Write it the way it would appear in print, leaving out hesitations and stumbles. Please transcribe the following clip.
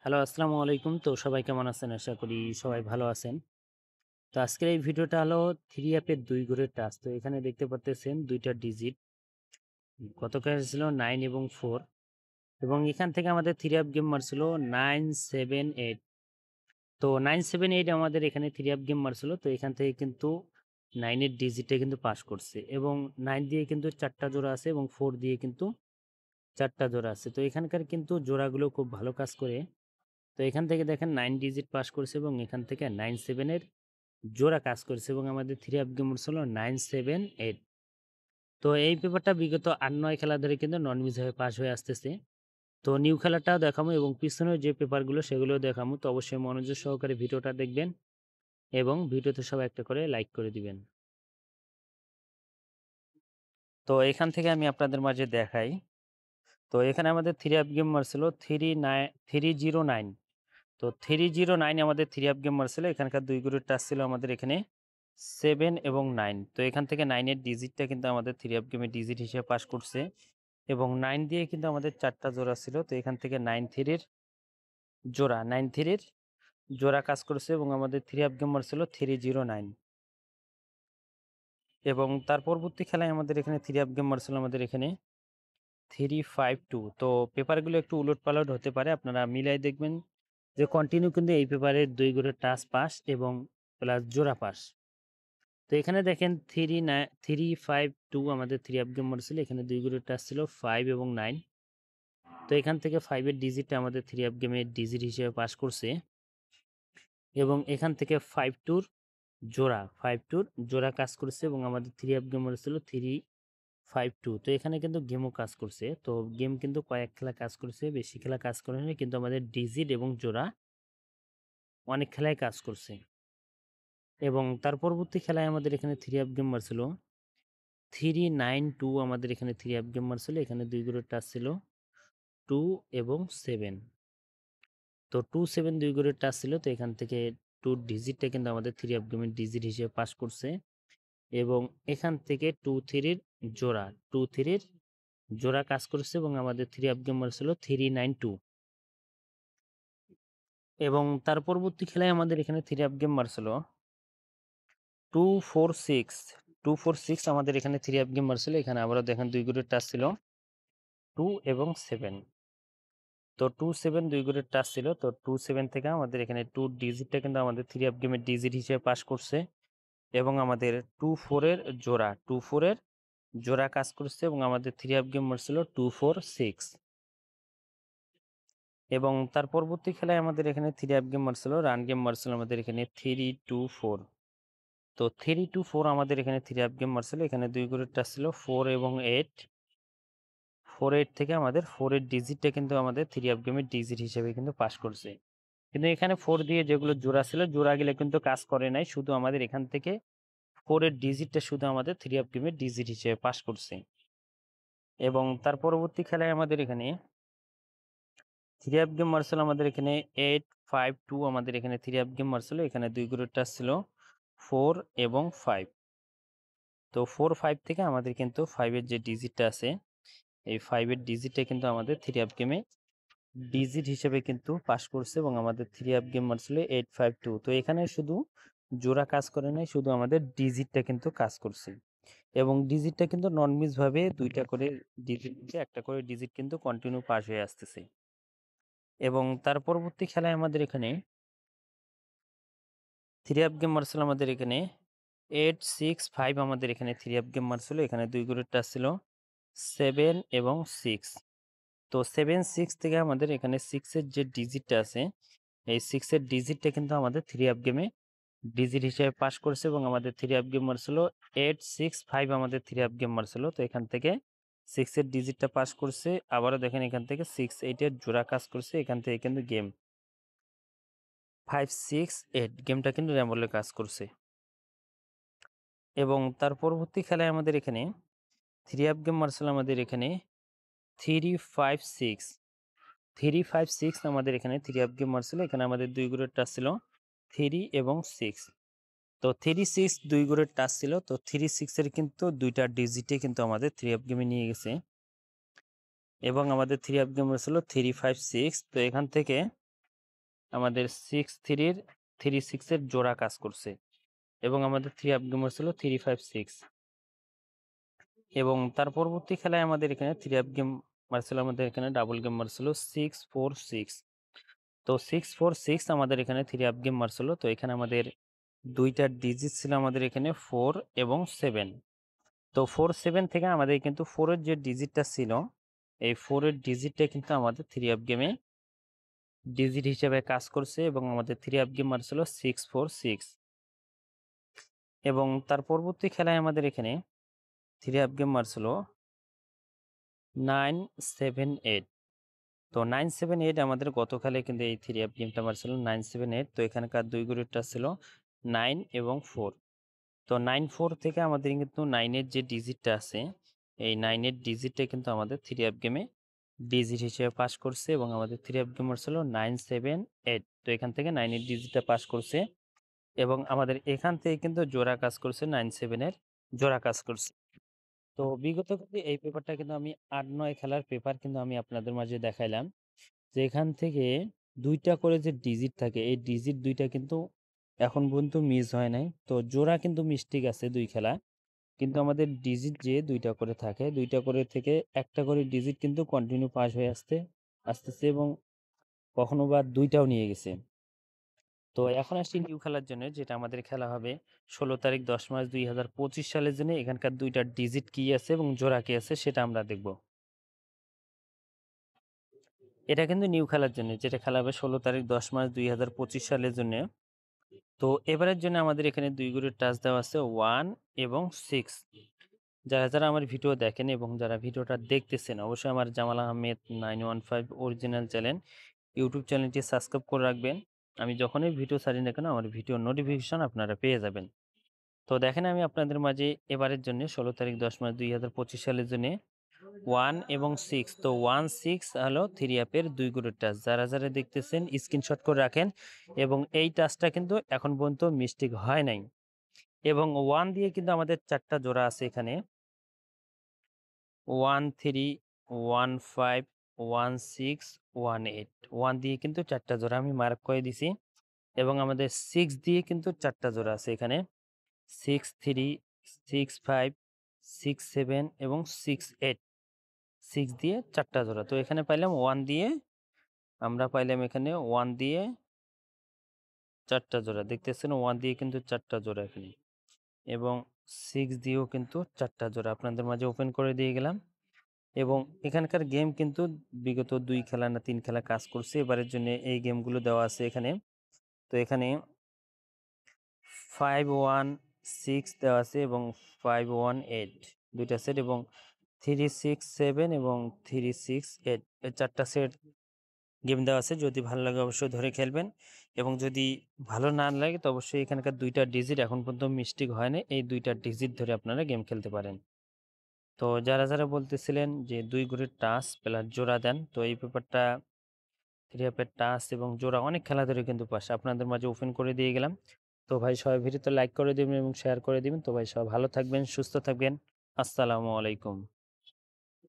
Hello, আসসালামু আলাইকুম। তো সবাই কেমন আছেন? আশা করি সবাই ভালো আছেন। তো আজকের এই ভিডিওটা হলো 3 অ্যাপের 2 ঘরের টাচ। তো এখানে দেখতে পারতেছেন 2 টা ডিজিট। গতকাল ছিল 9 এবং 4 এবং এখান থেকে আমাদের 3 অ্যাপ গেম মারছিল 978। তো 978 আমাদের এখানে 3 অ্যাপ গেম মারছিল। তো এখান থেকে কিন্তু 9 এর ডিজিটটা কিন্তু পাস করছে এবং 9 দিয়ে কিন্তু 4 টা জোড়া আছে এবং 4 দিয়ে কিন্তু 4 টা জোড়া আছে। তো এখানকার কিন্তু জোড়াগুলো খুব ভালো কাজ করে। তো এখান থেকে দেখেন 9 ডিজিট পাস করছে এবং এখান থেকে 97 এর জোড়া কাজ করছে এবং আমাদের 3 আপ গেম হলো 978। তো এই পেপারটা বিগত 8-9 খেলা ধরে কিন্তু নন মিস হয়ে পাস হয়ে আসতেছে। তো নিউ খেলাটাও দেখাবো এবং পিছনের যে পেপারগুলো সেগুলোও দেখাবো। তো অবশ্যই মনোযোগ সহকারে ভিডিওটা দেখবেন এবং ভিডিওতে সবাই একটা করে লাইক করে দিবেন। তো এখান থেকে আমি আপনাদের মাঝে দেখাই। তো এখানে আমাদের 3 আপ গেম মারছিল 309। তো 309 আমাদের 3 আপ গেম মারছিল। এখানকার 2 গ্রুপের টাচ ছিল আমাদের এখানে 7 এবং 9। তো এখান থেকে 9 এর ডিজিটটা কিন্তু আমাদের 3 আপ গেমের ডিজিট হিসেবে পাস করছে এবং 9 দিয়ে কিন্তু আমাদের 4 টা জোড়া ছিল। তো এখান থেকে 9-3 এর জোড়া 9-3 এর জোড়া কাজ করেছে এবং আমাদের 3 আপ গেম মারছিল 309 এবং তার পরবর্তী খেলায় আমাদের এখানে 3 আপ গেম মারছিল আমাদের এখানে 352। তো পেপারগুলো একটু উলটপালট হতে পারে, আপনারা মিলাই দেখবেন যে কন্টিনিউ কিন্তু এই পেপারের 2 করে টাচ পাস এবং প্লাস জোড়া পাস। তো এখানে দেখেন 352 আমাদের 3 আপ গেম ছিল। এখানে 2 করে টাচ ছিল 5 এবং 9। তো এখান থেকে 5 এর ডিজিটটা আমাদের 3 আপ গেমের ডিজিট হিসেবে পাস করছে এবং এখান থেকে 5 টুর জোড়া কাজ করছে এবং আমাদের 3 আপ গেম ছিল 352। তো এখানে কিন্তু গেমও কাজ করছে। তো গেম কিন্তু কয়েক খেলা কাজ করেছে, বেশি খেলা কাজ করেনি, কিন্তু আমাদের ডিজিট এবং জোড়া অনেক খেলায় কাজ করছে। এবং তার পরবর্তী খেলায় আমাদের এখানে 3 আপ গেম ছিল 392। আমাদের এখানে 3 আপ গেম ছিল। এখানে 2 করে টাচ ছিল 2 এবং 7। তো 2-7 2 করে টাচ ছিল। তো এখান থেকে 2 ডিজিটটা কিন্তু আমাদের 3 আপ গেমের ডিজিট হিসেবে পাস করছে এবং এখান থেকে 2-3 এর জোড়া 2-3 এর জোড়া কাজ করছে এবং আমাদের 3 আপ গেম ছিল 392 এবং তার পরবর্তী খেলায় আমাদের এখানে 3 আপ গেম ছিল 246। 246 আমাদের এখানে 3 আপ গেম ছিল। এখানে আবারও দেখেন 2 করে টাচ ছিল 2 এবং 7। তো 2-7 2 করে টাচ ছিল। তো 2-7 থেকে আমাদের এখানে 2 ডিজিটটা কিন্তু আমাদের 3 আপ গেমের ডিজিট হিসেবে পাস করছে এবং আমাদের 2-4 এর জোড়া কাজ করছে এবং আমাদের 3 আপ গেম ছিল 246 এবং তার পরবর্তী খেলায় আমাদের এখানে 3 আপ গেম ছিল রান গেম ছিল আমাদের এখানে 3-2-4। তো 3-2-4 আমাদের এখানে 3 আপ গেম ছিল। এখানে 2 করে টাচ ছিল 4 এবং 8। 4-8 থেকে আমাদের 4 এর ডিজিটটা কিন্তু আমাদের 3 আপ গেমের ডিজিট হিসেবে কিন্তু পাস করছে। কিন্তু এখানে 4 দিয়ে যেগুলো জোড়া ছিল, জোড়াগুলো কিন্তু কাজ করে নাই। শুধু আমাদের এখান থেকে 4 এর ডিজিটটা শুধু আমাদের 3 আপ গেমের ডিজিট হিসেবে পাস করছে এবং তার পরবর্তী খেলায় আমাদের এখানে 3 আপ গেম মারছিল আমাদের এখানে 8-5-2। আমাদের এখানে 3 আপ গেম মারছিল। এখানে 2 করে টাচ ছিল 4 এবং 5। তো 4-5 থেকে আমাদের কিন্তু 5 এর যে ডিজিটটা আছে, এই 5 এর ডিজিটটা কিন্তু আমাদের 3 আপ গেমে ডিজিট হিসেবে কিন্তু পাস করছে এবং আমাদের 3 আপ গেম ছিল 8-5-2। তো এখানে শুধু জোড়া কাজ করে নাই, শুধু আমাদের ডিজিটটা কিন্তু কাজ করছে এবং ডিজিটটা কিন্তু নন মিস ভাবে 2টা করে ডিজিট, একটা করে ডিজিট কিন্তু কন্টিনিউ পাস হয়ে আসতেছে এবং তার পরবর্তী খেলায় আমাদের এখানে 3 আপ গেম ছিল আমাদের এখানে 8-6-5। আমাদের এখানে 3 আপ গেম ছিল। এখানে 2 করে টাচ ছিল 7 এবং 6। তো 7-6 থেকে আমাদের এখানে 6 এর যে ডিজিটটা আছে, এই 6 এর ডিজিটটা কিন্তু আমাদের 3 আপ গেমে ডিজিট হিসেবে পাস করছে এবং আমাদের 3 আপ গেম ছিল 8-6-5। আমাদের 3 আপ গেম ছিল। তো এখান থেকে 6 এর ডিজিটটা পাস করছে। আবারও দেখেন এখান থেকে 6-8 এর জোড়া কাজ করছে। এখান থেকে কিন্তু গেম 5-6-8 গেমটা কিন্তু র্যাম্বলে কাজ করছে এবং তার পরবর্তী খেলায় আমাদের এখানে 3 আপ গেম ছিল আমাদের এখানে 3-5-6। 3-5-6 আমাদের এখানে 3 আপ গেম ছিল। এখানে আমাদের 2 গ্রুপের টাচ ছিল 3 এবং 6। তো 3-6 2 গ্রুপের টাচ ছিল। তো 3-6 এর কিন্তু 2টা ডিজিটে কিন্তু আমাদের 3 আপ গেমে নিয়ে গেছে এবং আমাদের 3 আপ গেম ছিল 3-5-6। তো এখান থেকে আমাদের 6-3 3-6 এর জোড়া কাজ করছে এবং আমাদের 3 আপ গেম ছিল 3-5-6 এবং তার পরবর্তী খেলায় আমাদের এখানে 3 আপ গেম মারছিল, আমাদের এখানে ডাবল গেম মারছিল 6-4-6। তো 6-4-6 আমাদের এখানে 3 আপ গেম মারছিল। তো এখানে আমাদের দুইটা ডিজিট ছিল আমাদের এখানে 4 এবং 7। তো 4-7 থেকে আমাদের কিন্তু 4 এর যে ডিজিটটা ছিল, এই 4 এর ডিজিটটা কিন্তু আমাদের 3 আপ গেমে ডিজিট হিসেবে কাজ করছে এবং আমাদের 3 আপ গেম মারছিল 6-4-6 এবং তার পরবর্তী খেলায় আমাদের এখানে 3 আপ গেম মারছিল 9-7-8। তো 9-7-8 আমাদের গত খেলায় কিন্তু এই 3 আপ গেমটা মারছিল 9-7-8। তো এখানকার দুই গ্রুপটা ছিল 9 এবং 4। তো 9-4 থেকে আমাদের কিন্তু 9 এর যে ডিজিটটা আছে, এই 9 এর ডিজিটটা কিন্তু আমাদের 3 আপ গেমে ডিজিট হিসেবে পাস করছে এবং আমাদের 3 আপ গেম মারছিল 9-7-8। তো এখান থেকে 9 এর ডিজিটটা পাস করছে এবং আমাদের এখান থেকে কিন্তু জোড়া কাজ করছে 9-7 এর জোড়া কাজ করছে। তো বিগত কিন্তু এই পেপারটা কিন্তু আমি 8-9 খেলার পেপার কিন্তু আমি আপনাদের মাঝে দেখাইলাম যে এখান থেকে 2টা করে যে ডিজিট থাকে, এই ডিজিট 2টা কিন্তু এখন পর্যন্ত মিস হয় নাই। তো জোড়া কিন্তু মিস্টেক আছে 2 খেলা। কিন্তু আমাদের ডিজিট যে 2টা করে থাকে, 2টা করে থেকে একটা করে ডিজিট কিন্তু কন্টিনিউ পাস হয়ে আসতেছে এবং কখনো বা 2টাও নিয়ে গেছে। তো এখন আসছি নিউ খেলার জন্য, যেটা আমাদের খেলা হবে 16 তারিখ 10 মার্চ 2025 সালের জন্য। এখানকার 2টা ডিজিট কি আছে এবং জোড়া কি আছে সেটা আমরা দেখব। এটা কিন্তু নিউ খেলার জন্য, যেটা খেলা হবে 16 তারিখ 10 মার্চ 2025 সালের জন্য। তো এবারের জন্য আমাদের এখানে 2 করে টাচ দেওয়া আছে 1 এবং 6। যারা আমার ভিডিও দেখেন এবং যারা ভিডিওটা দেখতেছেন, অবশ্যই আমার Jamal Ahmed 915 original channel YouTube চ্যানেলটি সাবস্ক্রাইব করে রাখবেন। আমি যখনই ভিডিও ছাড়ি না কেন আমার ভিডিও নোটিফিকেশন আপনারা পেয়ে যাবেন। তো দেখেন আমি আপনাদের মাঝে এবারের জন্য 16 তারিখ 10 মার্চ 2025 সালের জন্য 1 এবং 6। তো 1-6 হলো 3 অ্যাপের 2 গ্রুপ টাচ। যারা দেখতেছেন স্ক্রিনশট করে রাখেন এবং এই টাচটা কিন্তু এখন পর্যন্ত মিস্টেক হয় নাই এবং 1 দিয়ে কিন্তু আমাদের 4টা জোড়া আছে এখানে 1-3, 1-5, 1-6, 1-8। 1 দিয়ে কিন্তু 4টা জোড়া আমি মার্ক করে দিছি এবং আমাদের 6 দিয়ে কিন্তু 4টা জোড়া আছে এখানে 6-3, 6-5, 6-7 এবং 6-8। 6 দিয়ে 4টা জোড়া। তো এখানে পাইলাম 1 দিয়ে, আমরা পাইলাম এখানে 1 দিয়ে 4টা জোড়া। দেখতেছেন 1 দিয়ে কিন্তু 4টা জোড়া এখানে এবং 6 দিয়েও কিন্তু 4টা জোড়া আপনাদের মাঝে ওপেন করে দিয়ে গেলাম এবং এখানকার গেম কিন্তু বিগত 2 খেলা না 3 খেলা কাজ করছে। এবারের জন্য এই গেমগুলো দেওয়া আছে এখানে। তো এখানে 5-1-6 দেওয়া আছে এবং 5-1-8 দুইটা সেট এবং 3-6-7 এবং 3-6-8 এই 4টা সেট গেম দেওয়া আছে। যদি ভালো লাগে অবশ্যই ধরে খেলবেন এবং যদি ভালো না লাগে তো অবশ্যই এখানকার 2টা ডিজিট এখন পর্যন্ত মিস্টেক হয় না, এই 2টা ডিজিট ধরে আপনারা গেম খেলতে পারেন। তো যারা বলতেছিলেন যে 2 ঘুরের টাচ প্লাস জোড়া দেন, তো এই ব্যাপারটা 3 অ্যাপের টাচ এবং জোড়া অনেক খেলা ধরে কিন্তু পাশে আপনাদের মাঝে ওপেন করে দিয়ে গেলাম। তো ভাই সবাই ভিডিওতে লাইক করে দিবেন এবং শেয়ার করে দিবেন। তো ভাই সবাই ভালো থাকবেন, সুস্থ থাকবেন। আসসালামু আলাইকুম।